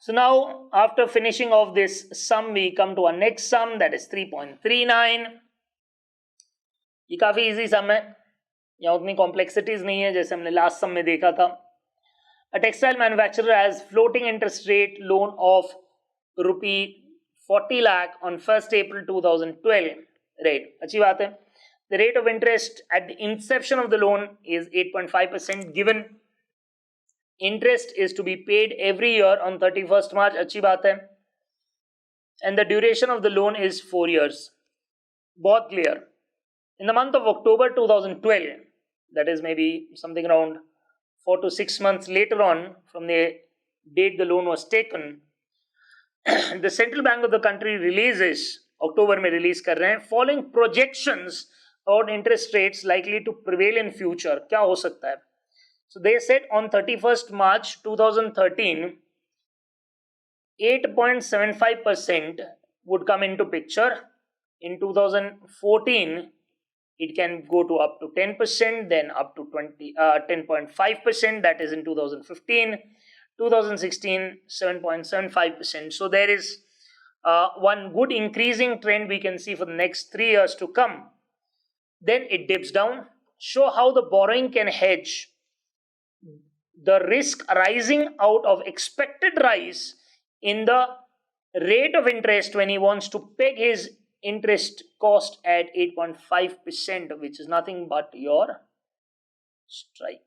So now after finishing off this sum, we come to our next sum, that is 3.39. ये काफी easy सम है, यहाँ उतनी complexities नहीं है जैसे हमने लास्ट सम में देखा था. A textile manufacturer has floating interest rate loan of rupee 40 lakh on 1st April 2012. Right, अच्छी बात है. The rate of interest at the inception of the loan is 8.5%. Given interest is to be paid every year on 31st March. अच्छी बात है. And the duration of the loan is 4 years. बहुत clear. In the month of October 2012, that is maybe something around 4 to 6 months later on from the date the loan was taken, the central bank of the country releases, October में release कर रहे हैं, following projections about interest rates likely to prevail in future. क्या हो सकता है? So they said on 31st March 2013, 8.75% would come into picture. In 2014, it can go to up to 10%, then up to 10.5%, that is in 2015, 2016, 7.75%. So there is one good increasing trend we can see for the next 3 years to come. Then it dips down. Show how the borrowing can hedge the risk arising out of expected rise in the rate of interest when he wants to peg his interest cost at 8.5%, which is nothing but your strike.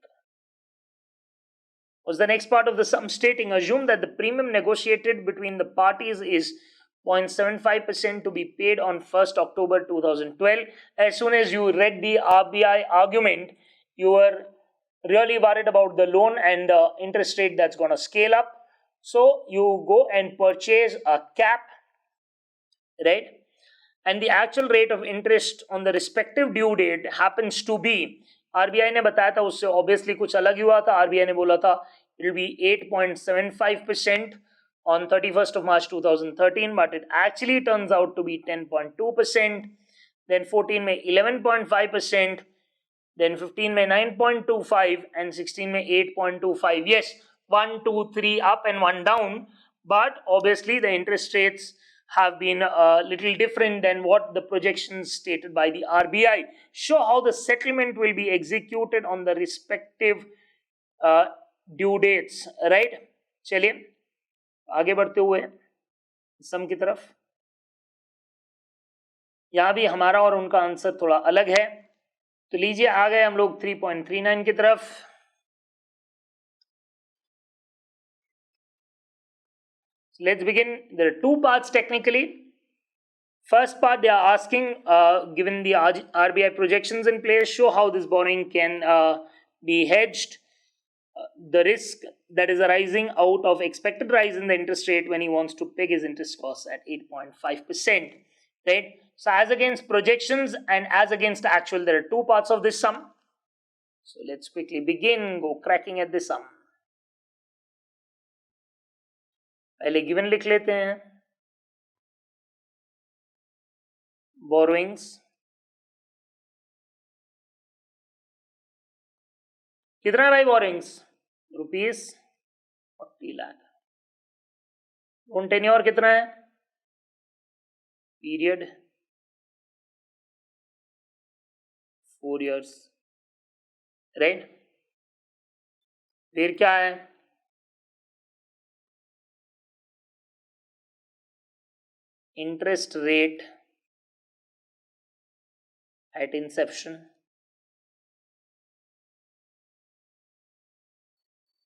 Was the next part of the sum stating, assume that the premium negotiated between the parties is 0.75% to be paid on 1st October 2012. As soon as you read the RBI argument, you were really worried about the loan and the interest rate that's going to scale up. So you go and purchase a cap, right? And the actual rate of interest on the respective due date happens to be, RBI ने बताया था उससे obviously कुछ अलग ही हुआ था. RBI ने बोला था it will be 8.75% on 31st of March 2013, but it actually turns out to be 10.2%. Then 14 में 11.5%, then 15 में 9.25 and 16 में 8.25. Yes, 1, 2, 3 up and 1 down, but obviously the interest rates have been a little different than what the projections stated by the RBI. Show how the settlement will be executed on the respective due dates, right? चलिए आगे बढ़ते हुए सम की तरफ. यहां भी हमारा और उनका आंसर थोड़ा अलग है, तो लीजिए आ गए हम लोग 3.39 की तरफ. So let's begin. There are two parts technically. First part, they are asking, given the RBI projections in place, show how this borrowing can be hedged. The risk that is arising out of expected rise in the interest rate when he wants to peg his interest costs at 8.5%. Right? So as against projections and as against actual, there are two parts of this sum. So let's quickly begin, go cracking at this sum. पहले given लिख लेते हैं. Borrowings कितना है भाई? Borrowings ₹40 lakh. Loan tenure कितना है? Period 4 years, right. फिर क्या है? interest rate at inception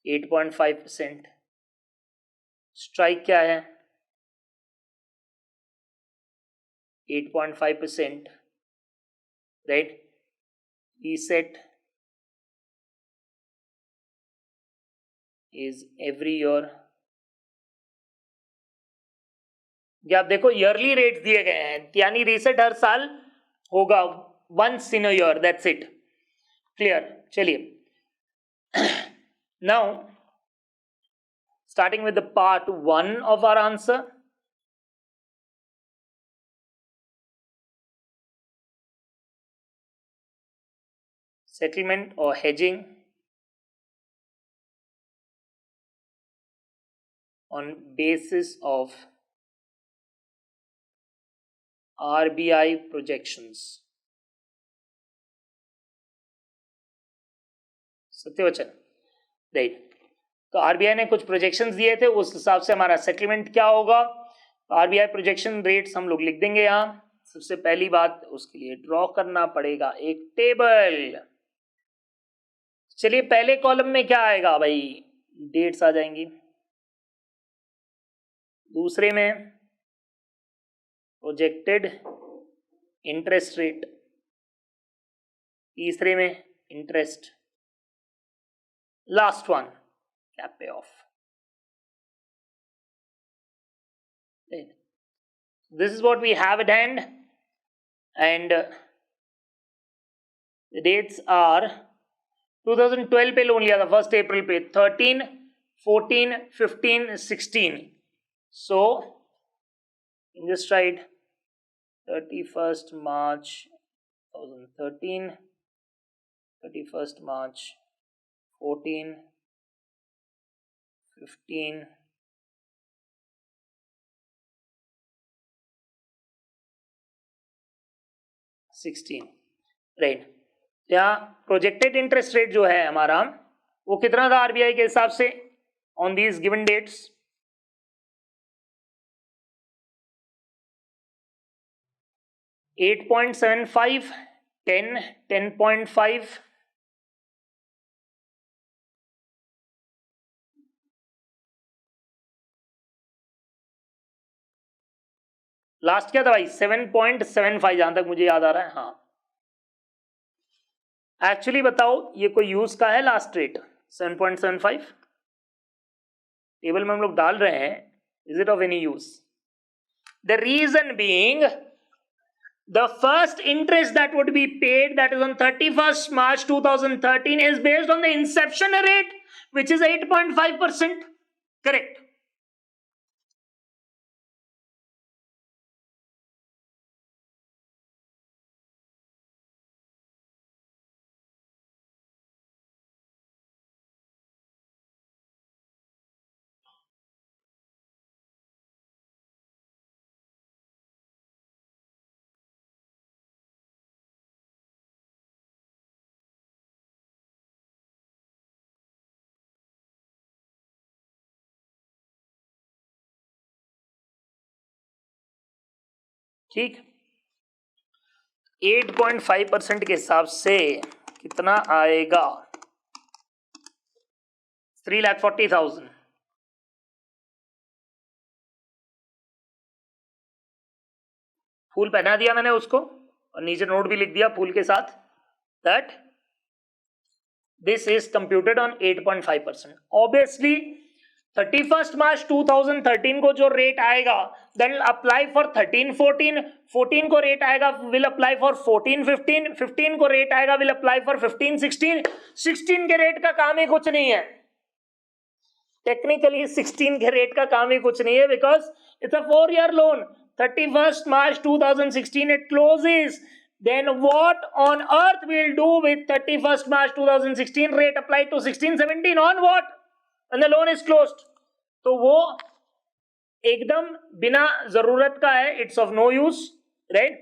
8.5%. strike क्या है? 8.5%, right? Reset is every year. ये आप देखो ईयरली रेट दिए गए हैं, यानी रीसेट हर साल होगा, once in a year, that's it. Clear? चलिए. Now, starting with the part 1 of our answer. Settlement or hedging. on basis of RBI projections. Satyavachan, right. तो आरबीआई ने कुछ प्रोजेक्शंस दिए थे, उस हिसाब से हमारा सेटलमेंट क्या होगा. आरबीआई प्रोजेक्शन रेट्स हम लोग लिख देंगे यहां. सबसे पहली बात, उसके लिए ड्रॉ करना पड़ेगा एक टेबल. चलिए, पहले कॉलम में क्या आएगा भाई, डेट्स आ जाएंगी. दूसरे में प्रोजेक्टेड इंटरेस्ट रेट. तीसरे में interest. Last one cap payoff. This is what we have at hand, and the dates are 2012 पे लोन लिया था 1st April पे, 13, 14, 15, 16. So you just write 31st March 2013, 31st March 14, 15, 16, right. यहाँ projected interest rate जो है हमारा, वो कितना था आरबीआई के हिसाब से on these given dates? 8.75, 10, 10.5. Last क्या था भाई? 7.75, जहां तक मुझे याद आ रहा है. हाँ, एक्चुअली बताओ ये कोई यूज का है लास्ट रेट 7.75? टेबल में हम लोग डाल रहे हैं. Is it of any use? The reason being, the first interest that would be paid, that is on 31st March 2013, is based on the inception rate, which is 8.5%. Correct. ठीक. 8.5% के हिसाब से कितना आएगा? 3,40,000. फूल पहना दिया मैंने उसको, और नीचे नोट भी लिख दिया फूल के साथ, that this is computed on 8.5%. Obviously 31st March 2013 को जो रेट आएगा, देन अप्लाई फॉर 13, 14, 14 को रेट आएगा, विल अप्लाई फॉर 14, 15, 15 को रेट आएगा, विल अप्लाई फॉर 15, 16, 16 के रेट का काम ही कुछ नहीं है. टेक्निकली 16 के रेट का काम ही कुछ नहीं है, because it's a 4-year loan. 31st March 2016 it closes. Then what on earth we'll do with 31st March 2016 rate applied to 16, 17 on what? And the loan is closed. तो वो एकदम बिना जरूरत का है. It's of no use, right?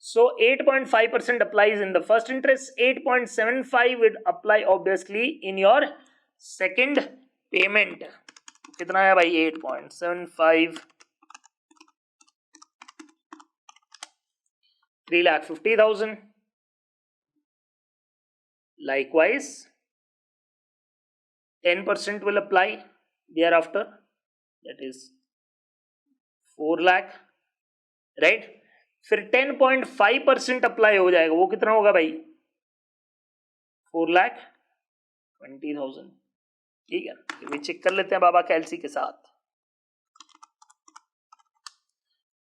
So 8.5% applies in the first interest. 8.75 would apply obviously in your second payment. कितना है भाई? 8.75, 3,50,000. Likewise, 10% will apply thereafter, that is 4 lakh, right? फिर 10.5% अप्लाई हो जाएगा, वो कितना होगा भाई? 4,20,000. ठीक है, ये चेक कर लेते हैं बाबा कैलसी के साथ.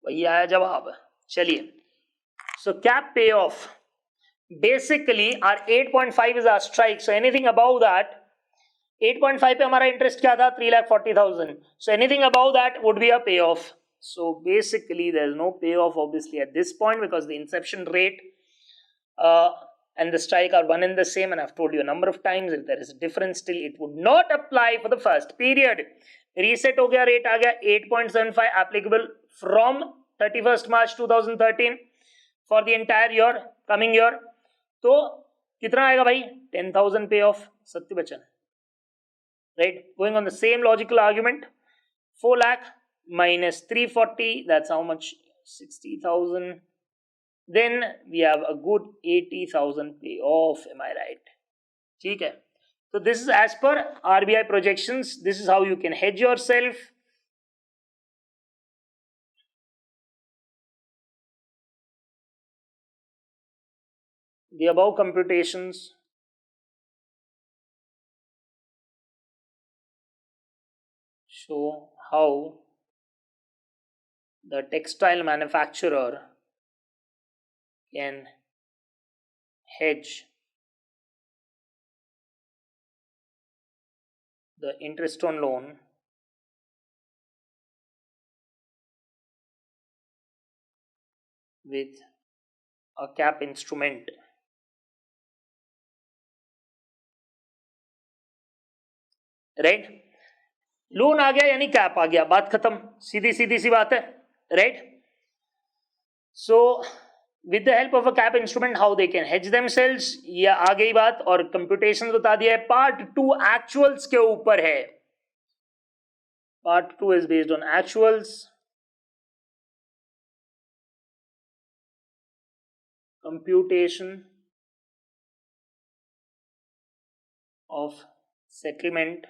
वही आया जवाब. चलिए, so cap payoff basically our 8.5 is our strike, so anything above that, 8.5 पे हमारा इंटरेस्ट क्या था? 3,40,000. So anything above that would be a payoff. So basically there is no payoff obviously at this point, because the inception rate and the strike are one and the same, and I've told you a number of times, if there is a difference still, it would not apply for the first period, reset हो गया, rate आ गया 8.75 applicable from 31st March 2013 for the entire year coming year. तो कितना आएगा भाई? 10,000 पे of सत्य बचन, right? Going on the same logical argument, 4 lakh minus 340, that's how much? 60,000. Then we have a good 80,000 payoff. Am I right? ठीक है. So this is as per RBI projections. This is how you can hedge yourself. The above computations show how the textile manufacturer can hedge the interest on loan with a cap instrument. Right? Loan आ गया यानी cap आ गया, बात खत्म, सीधी सीधी सी बात है, right? So with the help of a cap instrument how they can hedge themselves, ये आ गई बात. और कंप्यूटेशन बता दिया है. पार्ट 2 एक्चुअल्स के ऊपर है. Part 2 is based on actuals. Computation of settlement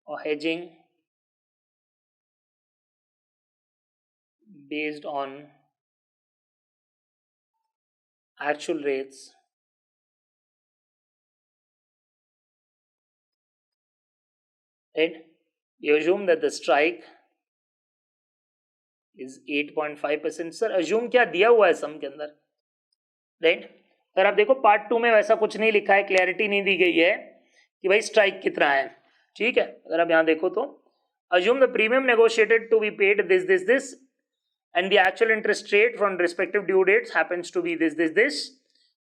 or hedging based on actual rates right? You assume that the strike is 8.5%. Sir assume क्या दिया हुआ है सम के अंदर, राइट? सर आप देखो पार्ट 2 में वैसा कुछ नहीं लिखा है, क्लैरिटी नहीं दी गई है कि भाई स्ट्राइक कितना है, ठीक है? अगर आप यहाँ देखो तो assume the premium negotiated to be paid this and the actual interest rate from respective due dates happens to be this.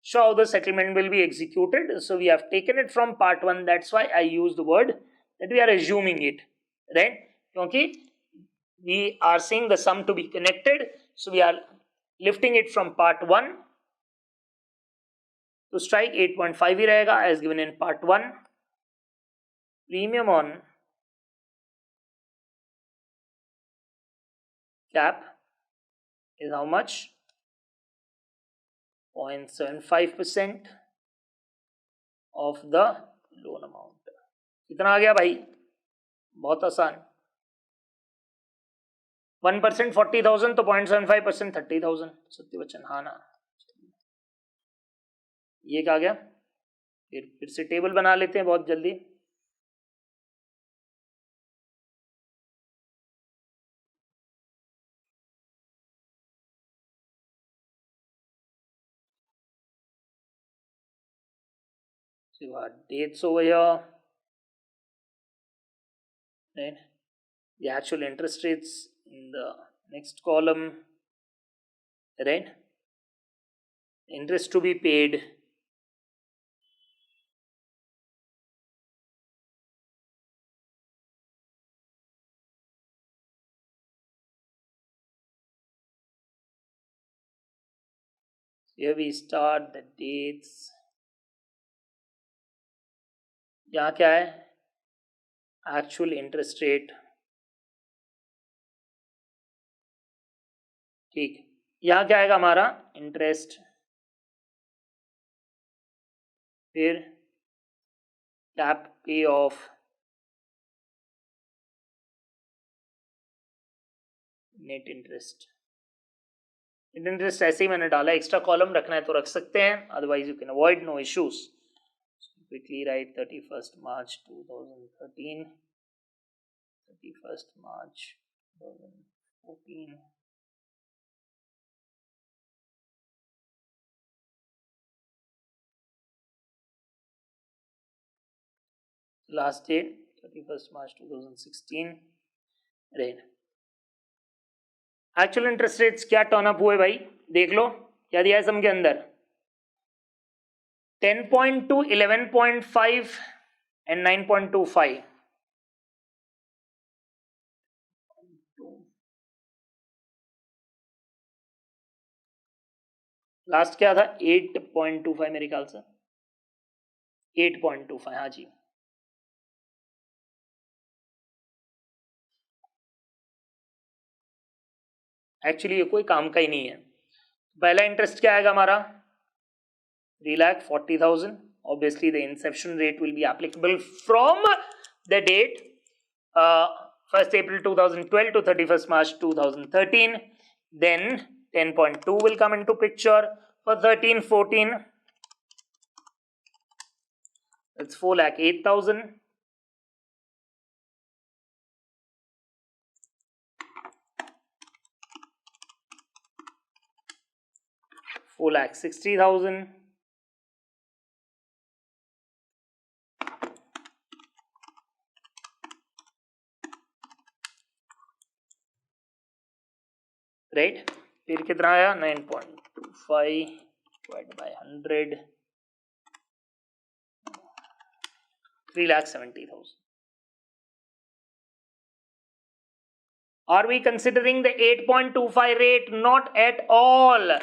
Show how the settlement will be executed. So we have taken it from part 1. That's why I use the word that we are assuming it, right? क्योंकि we are seeing the sum to be connected, so we are lifting it from part 1. तो strike 8.5 ही रहेगा as given in part 1. Premium on cap is how much? 0.75% of the loan amount. कितना आ गया भाई? बहुत आसान. 1% 40,000 तो 0.75% 30,000. सत्य बच्चन, हाँ ना? ये क्या आ गया? फिर से टेबल बना लेते हैं बहुत जल्दी. So you have dates over here, right? The actual interest rates in the next column, right? Interest to be paid, here we start the dates. यहाँ क्या है? एक्चुअल इंटरेस्ट रेट, ठीक. यहाँ क्या आएगा हमारा? इंटरेस्ट, फिर कैप पे of, net interest. Net interest ऐसे ही मैंने डाला, एक्स्ट्रा कॉलम रखना है तो रख सकते हैं, otherwise you can avoid, no issues. Quickly write 31st March 2013, 31st March 2014. Last date 31st March 2016. Right. Actual interest rates क्या टर्न अप हुए भाई? देख लो. क्या दिया है सम के अंदर? 10.2, 11.5 and 9.25. लास्ट क्या था? 8.25 मेरे ख्याल से, 8.25, हाँ जी। एक्चुअली ये कोई काम का ही नहीं है। पहला इंटरेस्ट क्या आएगा हमारा? 3,40,000. Obviously the inception rate will be applicable from the date 1st April 2012 to 31st March 2013. Then 10.2 will come into picture. For 13-14, it's 4,08,000. $4,60,000. Right, फिर कितना आया? 9.25 divided by 100, 3,70,000. Are we considering the 8.25 rate? Not at all.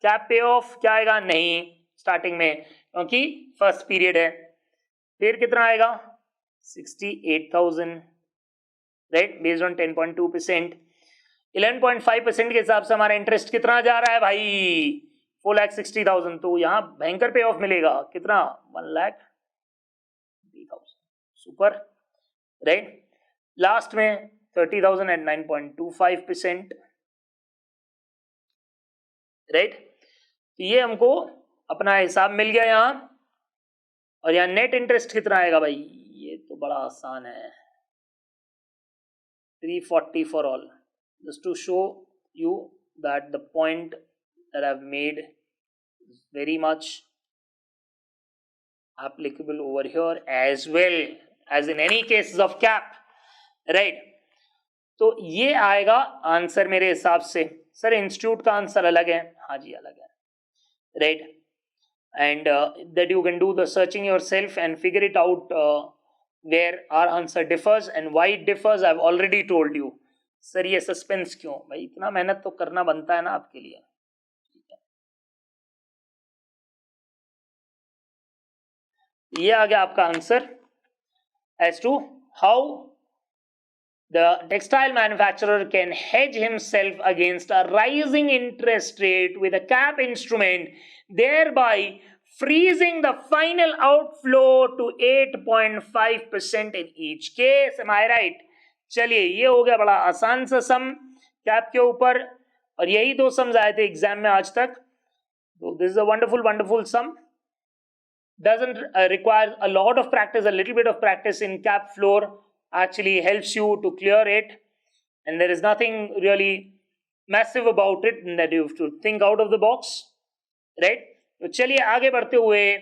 क्या पे of क्या आएगा? नहीं, starting में, क्योंकि फर्स्ट पीरियड है। फिर कितना आएगा? 68,000, राइट, बेस्ड ऑन 10.2%. 11.5% के हिसाब से हमारा इंटरेस्ट कितना जा रहा है भाई? 4,60,000. तो यहाँ भयंकर पे ऑफ मिलेगा, कितना? 1,03,000. Super, right. लास्ट में 30,000 at 9.25%, राइट. ये हमको अपना हिसाब मिल गया यहाँ. और यहाँ नेट इंटरेस्ट कितना आएगा भाई? ये तो बड़ा आसान है, 340 for all. Just to show you that the point that I've made is very much applicable over here as well as in any cases of cap, right? तो ये आएगा आंसर मेरे हिसाब से. सर इंस्टीट्यूट का आंसर अलग है, हाँ जी अलग है, right. And that you can do the searching yourself and figure it out where our answer differs and why it differs. I've already told you. Sir ये सस्पेंस क्यों भाई? इतना मेहनत तो करना बनता है ना आपके लिए. ये आ गया आपका answer as to how the textile manufacturer can hedge himself against a rising interest rate with a cap instrument, thereby freezing the final outflow to 8.5% in each case. Am I right? चलिए, ये हो गया बड़ा आसान सा सम cap के ऊपर, और यही दो सम्स आए थे एग्जाम में आज तक. So this is a wonderful sum. Doesn't require a lot of practice. A little bit of practice in cap floor actually helps you to clear it, and there is nothing really massive about it, and that you have to think out of the box, right? तो चलिए आगे बढ़ते हुए